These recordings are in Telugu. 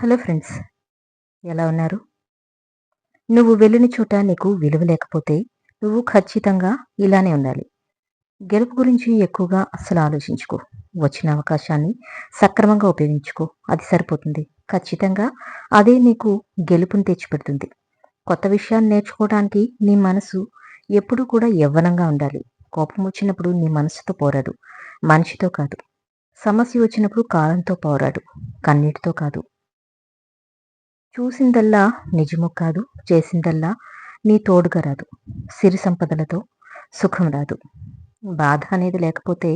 హలో ఫ్రెండ్స్, ఎలా ఉన్నారు? నువ్వు వెళ్ళిన చోట నీకు విలువ లేకపోతే నువ్వు ఖచ్చితంగా ఇలానే ఉండాలి. గెలుపు గురించి ఎక్కువగా అస్సలు ఆలోచించుకో. వచ్చిన అవకాశాన్ని సక్రమంగా ఉపయోగించుకో. అది సరిపోతుంది. ఖచ్చితంగా అదే నీకు గెలుపుని తెచ్చిపెడుతుంది. కొత్త విషయాన్ని నేర్చుకోవడానికి నీ మనసు ఎప్పుడూ కూడా యవ్వనంగా ఉండాలి. కోపం వచ్చినప్పుడు నీ మనసుతో పోరాడు. మనిషితో కాదు. సమస్య వచ్చినప్పుడు కాలంతో పోరాడు. కన్నీటితో కాదు. చూసిందల్లా నిజము కాదు. చేసిందల్లా నీ తోడుగా రాదు. సిరి సంపదలతో సుఖం రాదు. బాధ అనేది లేకపోతే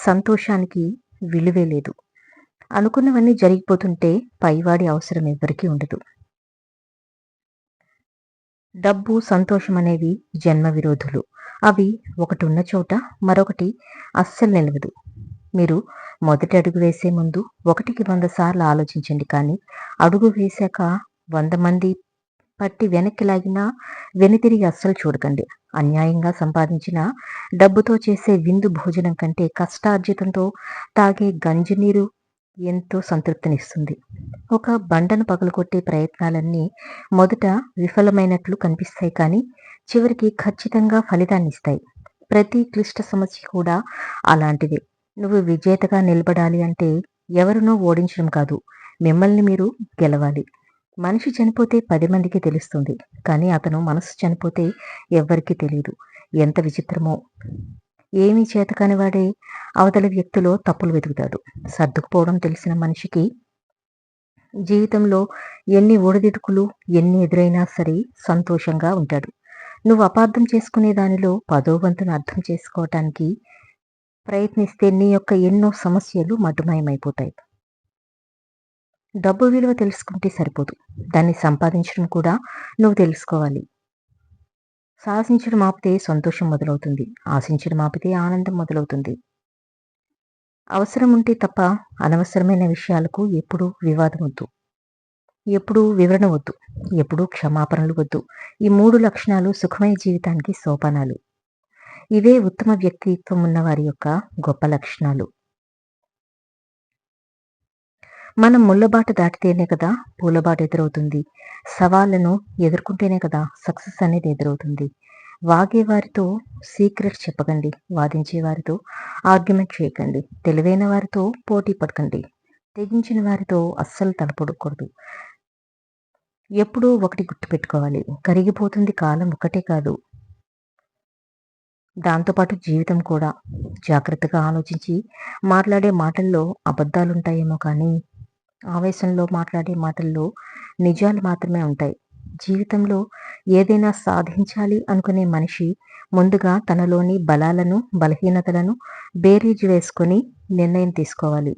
సంతోషానికి విలువే లేదు. అనుకున్నవన్నీ జరిగిపోతుంటే పైవాడి అవసరం ఎవ్వరికీ ఉండదు. డబ్బు, సంతోషం అనేవి జన్మ విరోధులు. అవి ఒకటి ఉన్న చోట మరొకటి అస్సలు నిలవదు. మీరు మొదటి అడుగు వేసే ముందు 1కి 100 సార్లు ఆలోచించండి. కానీ అడుగు వేశాక 100 మంది పట్టి వెనక్కి లాగినా వెనుతిరిగి అస్సలు చూడకండి. అన్యాయంగా సంపాదించిన డబ్బుతో చేసే విందు భోజనం కంటే కష్టార్జితంతో తాగే గంజినీరు ఎంతో సంతృప్తినిస్తుంది. ఒక బండను పగలగొట్టే ప్రయత్నాలన్నీ మొదట విఫలమైనట్లు కనిపిస్తాయి, కానీ చివరికి ఖచ్చితంగా ఫలితాన్నిస్తాయి. ప్రతి క్లిష్ట సమస్య కూడా అలాంటిదే. నువ్వు విజేతగా నిలబడాలి అంటే ఎవరినో ఓడించడం కాదు, మిమ్మల్ని మీరు గెలవాలి. మనిషి చనిపోతే 10 మందికి తెలుస్తుంది, కానీ అతను మనసు చనిపోతే ఎవ్వరికీ తెలియదు. ఎంత విచిత్రమో! ఏమీ చేతకాని వాడే అవతలి వ్యక్తిలో తప్పులు వెతుకుతాడు. సర్దుకుపోవడం తెలిసిన మనిషికి జీవితంలో ఎన్ని ఒడిదుడుకులు ఎన్ని ఎదురైనా సరే సంతోషంగా ఉంటాడు. నువ్వు అపార్థం చేసుకునే దానిలో 10వ వంతును అర్థం చేసుకోవటానికి ప్రయత్నిస్తే నీ యొక్క ఎన్నో సమస్యలు మటుమాయమైపోతాయి. డబ్బు విలువ తెలుసుకుంటే సరిపోదు. దాన్ని సంపాదించడం కూడా నువ్వు తెలుసుకోవాలి. సాహసించడం ఆపితే సంతోషం మొదలవుతుంది. ఆశించడం ఆపితే ఆనందం మొదలవుతుంది. అవసరం ఉంటే తప్ప అనవసరమైన విషయాలకు ఎప్పుడూ వివాదం వద్దు. ఎప్పుడూ వివరణ వద్దు. ఎప్పుడూ క్షమాపణలు వద్దు. ఈ 3 లక్షణాలు సుఖమయ జీవితానికి సోపానాలు. ఇవే ఉత్తమ వ్యక్తిత్వం ఉన్న వారి యొక్క గొప్ప లక్షణాలు. మనం ముళ్ళబాట దాటితేనే కదా పూలబాట ఎదురవుతుంది. సవాళ్లను ఎదుర్కొంటేనే కదా సక్సెస్ అనేది ఎదురవుతుంది. వాగే వారితో సీక్రెట్ చెప్పకండి. వాదించే వారితో ఆర్గ్యుమెంట్ చేయకండి. తెలివైన వారితో పోటీ పడకండి. తెగించిన వారితో అస్సలు తలపడకూడదు. ఎప్పుడూ ఒకటి గుర్తుపెట్టుకోవాలి. కరిగిపోతుంది కాలం ఒకటే కాదు, దాంతోపాటు జీవితం కూడా. జాగ్రత్తగా ఆలోచించి మాట్లాడే మాటల్లో అబద్ధాలుంటాయేమో కానీ ఆవేశంలో మాట్లాడే మాటల్లో నిజాలు మాత్రమే ఉంటాయి. జీవితంలో ఏదైనా సాధించాలి అనుకునే మనిషి ముందుగా తనలోని బలాలను బలహీనతలను బేరీజు వేసుకొని నిర్ణయం తీసుకోవాలి.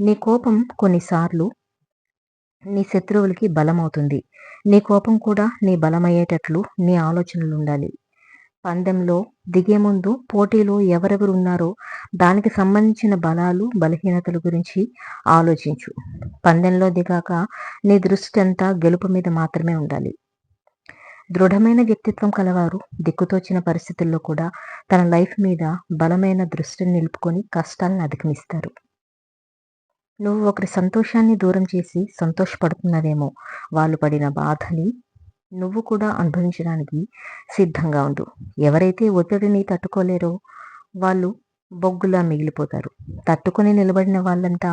నీ కోపం కొన్నిసార్లు నీ శత్రువులకి బలమవుతుంది. నీ కోపం కూడా నీ బలమయ్యేటట్లు నీ ఆలోచనలుండాలి. పందెంలో దిగే ముందు పోటీలో ఎవరెవరు ఉన్నారో దానికి సంబంధించిన బలాలు బలహీనతల గురించి ఆలోచించు. పందెంలో దిగాక నీ దృష్టి అంతా గెలుపు మీద మాత్రమే ఉండాలి. దృఢమైన వ్యక్తిత్వం కలవారు దిక్కుతోచిన పరిస్థితుల్లో కూడా తన లైఫ్ మీద బలమైన దృష్టిని నిలుపుకొని కష్టాలను అధిగమిస్తారు. నువ్వు ఒకరి సంతోషాన్ని దూరం చేసి సంతోషపడుతున్నావేమో. వాళ్ళు పడిన బాధని నువ్వు కూడా అనుభవించడానికి సిద్ధంగా ఉండు. ఎవరైతే ఒత్తిడిని తట్టుకోలేరో వాళ్ళు బొగ్గులా మిగిలిపోతారు. తట్టుకొని నిలబడిన వాళ్ళంతా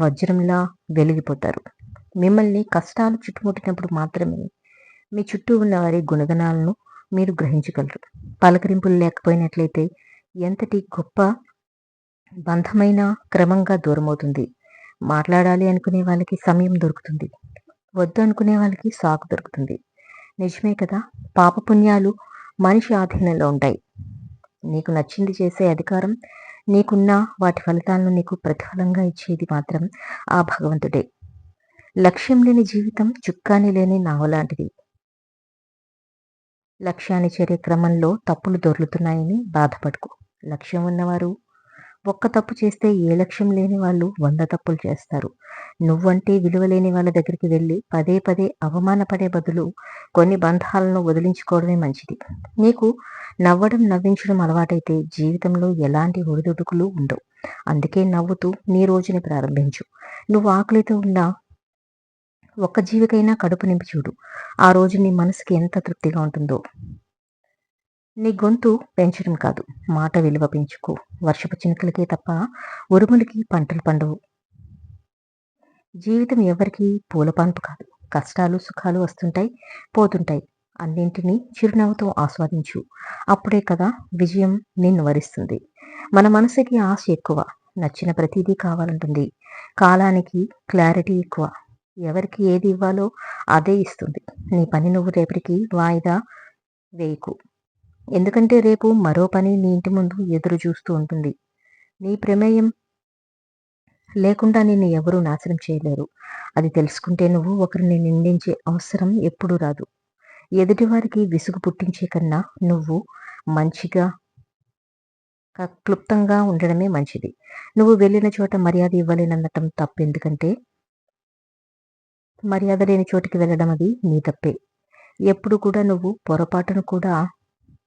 వజ్రంలా వెలిగిపోతారు. మిమ్మల్ని కష్టాలు చుట్టుముట్టినప్పుడు మాత్రమే మీ చుట్టూ ఉన్న వారి గుణగణాలను మీరు గ్రహించగలరు. పలకరింపులు లేకపోయినట్లయితే ఎంతటి గొప్ప బంధమైన క్రమంగా దూరమవుతుంది. మాట్లాడాలి అనుకునే వాళ్ళకి సమయం దొరుకుతుంది. వద్దు అనుకునే వాళ్ళకి సాకు దొరుకుతుంది. నిజమే కదా? పాపపుణ్యాలు మనిషి ఆధీనంలో ఉంటాయి. నీకు నచ్చింది చేసే అధికారం నీకున్న వాటి ఫలితాలను నీకు ప్రతిఫలంగా ఇచ్చేది మాత్రం ఆ భగవంతుడే. లక్ష్యం లేని జీవితం చుక్కాని లేని నావలాంటిది. లక్ష్యాన్ని చేరే క్రమంలో తప్పులు దొర్లుతున్నాయని బాధపడకు. లక్ష్యం ఉన్నవారు ఒక్క తప్పు చేస్తే ఏ లక్ష్యం లేని వాళ్ళు 100 తప్పులు చేస్తారు. నువ్వంటే విలువ లేని వాళ్ళ దగ్గరికి వెళ్ళి పదే పదే అవమానపడే బదులు కొన్ని బంధాలను వదిలించుకోవడమే మంచిది. నీకు నవ్వడం నవ్వించడం అలవాటైతే జీవితంలో ఎలాంటి ఒడిదుడుకులు ఉండవు. అందుకే నవ్వుతూ నీ రోజుని ప్రారంభించు. నువ్వు ఆకలితో ఉన్నా ఒక్క జీవికైనా కడుపు నింపి చూడు. ఆ రోజు నీ మనసుకి ఎంత తృప్తిగా ఉంటుందో. నీ గొంతు పెంచడం కాదు, మాట విలువ పెంచుకో. వర్షపు చినుకులకే తప్ప ఉరుములకి పంటలు పండవు. జీవితం ఎవరికీ పూలపాన్పు కాదు. కష్టాలు, సుఖాలు వస్తుంటాయి, పోతుంటాయి. అన్నింటినీ చిరునవ్వుతో ఆస్వాదించు. అప్పుడే కదా విజయం నిన్ను వరిస్తుంది. మన మనసుకి ఆశ ఎక్కువ. నచ్చిన ప్రతిదీ కావాలంటుంది. కాలానికి క్లారిటీ ఎక్కువ. ఎవరికి ఏది ఇవ్వాలో అదే ఇస్తుంది. నీ పని నువ్వు రేపటికి వాయిదా వేయకు. ఎందుకంటే రేపు మరో పని నీ ఇంటి ముందు ఎదురు చూస్తూ ఉంటుంది. నీ ప్రమేయం లేకుండా నిన్ను ఎవరూ నాశనం చేయలేరు. అది తెలుసుకుంటే నువ్వు ఒకరిని నిందించే అవసరం ఎప్పుడూ రాదు. ఎదుటివారికి విసుగు పుట్టించే కన్నా నువ్వు మంచిగా క్లుప్తంగా ఉండడమే మంచిది. నువ్వు వెళ్ళిన చోట మర్యాద ఇవ్వలేననటం తప్పెందుకంటే మర్యాద లేని చోటికి వెళ్ళడం అది నీ తప్పే. ఎప్పుడు కూడా నువ్వు పొరపాటును కూడా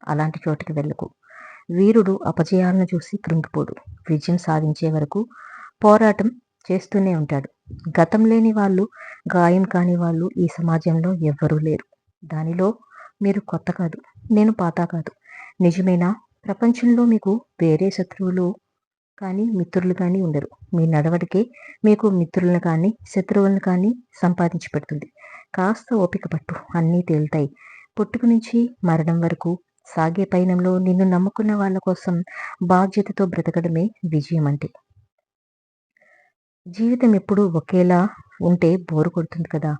అలాంటి చోటికి వెళ్ళకు. వీరుడు అపజయాలను చూసి కృంగిపోడు. విజయం సాధించే వరకు పోరాటం చేస్తూనే ఉంటాడు. గతం లేని వాళ్ళు, గాయం కాని వాళ్ళు ఈ సమాజంలో ఎవ్వరూ లేరు. దానిలో మీరు కొత్త కాదు, నేను పాత కాదు. నిజమేనా? ప్రపంచంలో మీకు వేరే శత్రువులు కానీ మిత్రులు కానీ ఉండరు. మీ నడవడికే మీకు మిత్రులను కానీ శత్రువులను కానీ సంపాదించి పెడుతుంది. కాస్త ఓపిక పట్టు, అన్నీ తేలుతాయి. పుట్టుక నుంచి మరణం వరకు సాగే పయనంలో నిన్ను నమ్ముకున్న వాళ్ళ కోసం బాధ్యతతో బ్రతకడమే విజయం అంటే. జీవితం ఎప్పుడూ ఒకేలా ఉంటే బోరు కొడుతుంది కదా.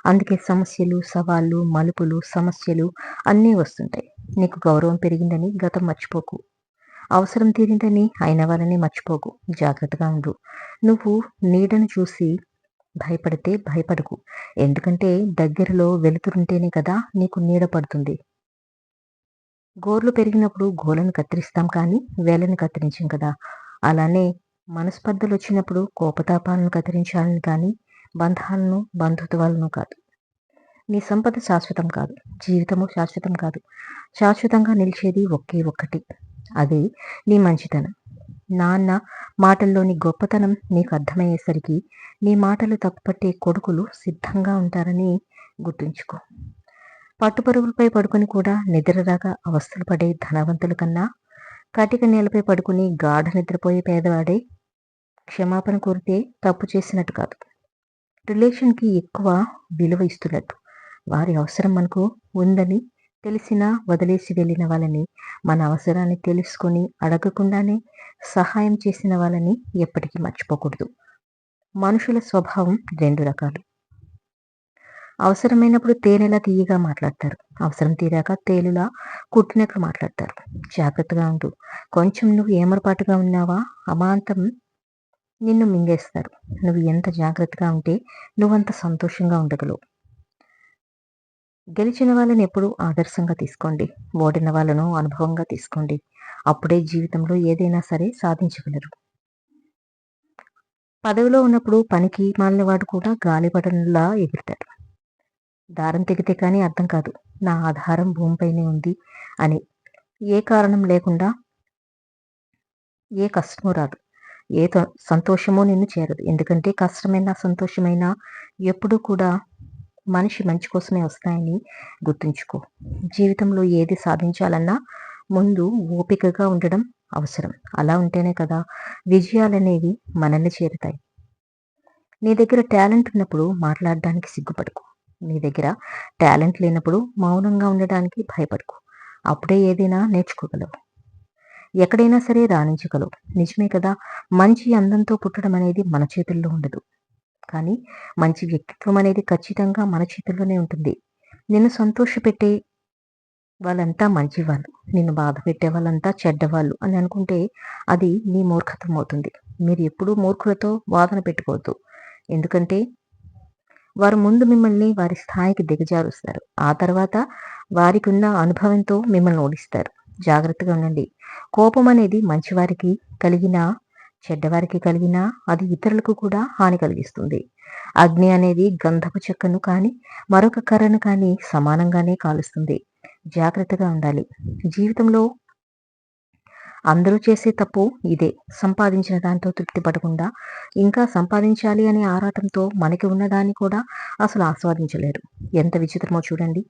అందుకే సమస్యలు, సవాళ్ళు, మలుపులు, సమస్యలు అన్నీ వస్తుంటాయి. నీకు గౌరవం పెరిగిందని గతం మర్చిపోకు. అవసరం తీరిందని అయిన వాళ్ళని మర్చిపోకు. జాగ్రత్తగా ఉండు. నువ్వు నీడను చూసి భయపడితే భయపడకు. ఎందుకంటే దగ్గరలో వెలుతురుంటేనే కదా నీకు నీడ పడుతుంది. గోర్లు పెరిగినప్పుడు గోలను కత్తిరిస్తాం కానీ వేలను కత్తిరించం కదా. అలానే మనస్పర్ధలు వచ్చినప్పుడు కోపతాపాలను కత్తిరించాలని కానీ బంధాలను, బంధుత్వాలను కాదు. నీ సంపద శాశ్వతం కాదు, జీవితము శాశ్వతం కాదు. శాశ్వతంగా నిలిచేది ఒకే ఒక్కటి, అది నీ మంచితనం. నాన్న మాటల్లోని గొప్పతనం నీకు అర్థమయ్యేసరికి నీ మాటలు తప్పుపట్టే కొడుకులు సిద్ధంగా ఉంటారని గుర్తుంచుకో. పట్టుపరుగులపై పడుకొని కూడా నిద్రరాగా అవస్థలు పడే ధనవంతుల కన్నా కటిక నేలపై పడుకుని గాఢ నిద్రపోయే పేదవాడే క్షమాపణ కోరితే తప్పు చేసినట్టు కాదు, రిలేషన్కి ఎక్కువ విలువ ఇస్తున్నట్టు. వారి అవసరం మనకు ఉందని తెలిసినా వదిలేసి వెళ్ళిన వాళ్ళని, మన అవసరాన్ని తెలుసుకొని అడగకుండానే సహాయం చేసిన వాళ్ళని ఎప్పటికీ మర్చిపోకూడదు. మనుషుల స్వభావం రెండు రకాలు. అవసరమైనప్పుడు తేనెలా తీయగా మాట్లాడతారు, అవసరం తీరాక తేలులా కుట్టినట్లు మాట్లాడతారు. జాగ్రత్తగా ఉండు. కొంచెం నువ్వు ఏమరపాటుగా ఉన్నావా అమాంతం నిన్ను మింగేస్తారు. నువ్వు ఎంత జాగ్రత్తగా ఉంటే నువ్వంత సంతోషంగా ఉండగలవు. గెలిచిన వాళ్ళని ఎప్పుడూ ఆదర్శంగా తీసుకోండి, ఓడిన వాళ్ళను అనుభవంగా తీసుకోండి. అప్పుడే జీవితంలో ఏదైనా సరే సాధించగలరు. పదవిలో ఉన్నప్పుడు పనికి మాలినవాడు కూడా గాలిపటంలా ఎగురుతాడు. దారం తెగితే కానీ అర్థం కాదు నా ఆధారం భూమిపైనే ఉంది అని. ఏ కారణం లేకుండా ఏ కష్టమూ రాదు, ఏ సంతోషమో నిన్ను చేరదు. ఎందుకంటే కష్టమైనా సంతోషమైనా ఎప్పుడూ కూడా మనిషి మంచి కోసమే వస్తాయని గుర్తుంచుకో. జీవితంలో ఏది సాధించాలన్నా ముందు ఓపికగా ఉండడం అవసరం. అలా ఉంటేనే కదా విజయాలనేవి మనల్ని చేరుతాయి. నీ దగ్గర టాలెంట్ ఉన్నప్పుడు మాట్లాడడానికి సిగ్గుపడకు. నీ దగ్గర టాలెంట్ లేనప్పుడు మౌనంగా ఉండడానికి భయపడకు. అప్పుడే ఏదైనా నేర్చుకోగలవు, ఎక్కడైనా సరే రాణించగలవు. నిజమే కదా. మంచి అందంతో పుట్టడం అనేది మన చేతుల్లో ఉండదు, కానీ మంచి వ్యక్తిత్వం అనేది ఖచ్చితంగా మన చేతుల్లోనే ఉంటుంది. నిన్ను సంతోషపెట్టే వాళ్ళంతా మంచివాళ్ళు, నిన్ను బాధ పెట్టే వాళ్ళంతా చెడ్డవాళ్ళు అని అనుకుంటే అది నీ మూర్ఖత్వం అవుతుంది. మీరు ఎప్పుడూ మూర్ఖులతో వాదన పెట్టుకోవద్దు. ఎందుకంటే వారు ముందు మిమ్మల్ని వారి స్థాయికి దిగజారుస్తారు, ఆ తర్వాత వారికి ఉన్న అనుభవంతో మిమ్మల్ని ఓడిస్తారు. జాగ్రత్తగా ఉండండి. కోపం అనేది మంచివారికి కలిగినా చెడ్డవారికి కలిగినా అది ఇతరులకు కూడా హాని కలిగిస్తుంది. అగ్ని అనేది గంధపు చెక్కను కానీ మరొక కర్రను కానీ సమానంగానే కాలుస్తుంది. జాగ్రత్తగా ఉండాలి. జీవితంలో అందరూ చేసే తప్పు ఇదే. సంపాదించిన దాంతో తృప్తి పడకుండా, ఇంకా సంపాదించాలి అనే ఆరాటంతో మనకి ఉన్నదాన్ని కూడా అసలు ఆస్వాదించలేరు. ఎంత విచిత్రమో చూడండి.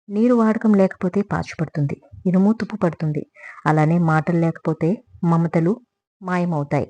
నీరు వాడకం లేకపోతే పాచి పడుతుంది. ఇనుము తుప్పు పడుతుంది. అలానే మాటలు లేకపోతే మమతలు మాయమవుతాయి.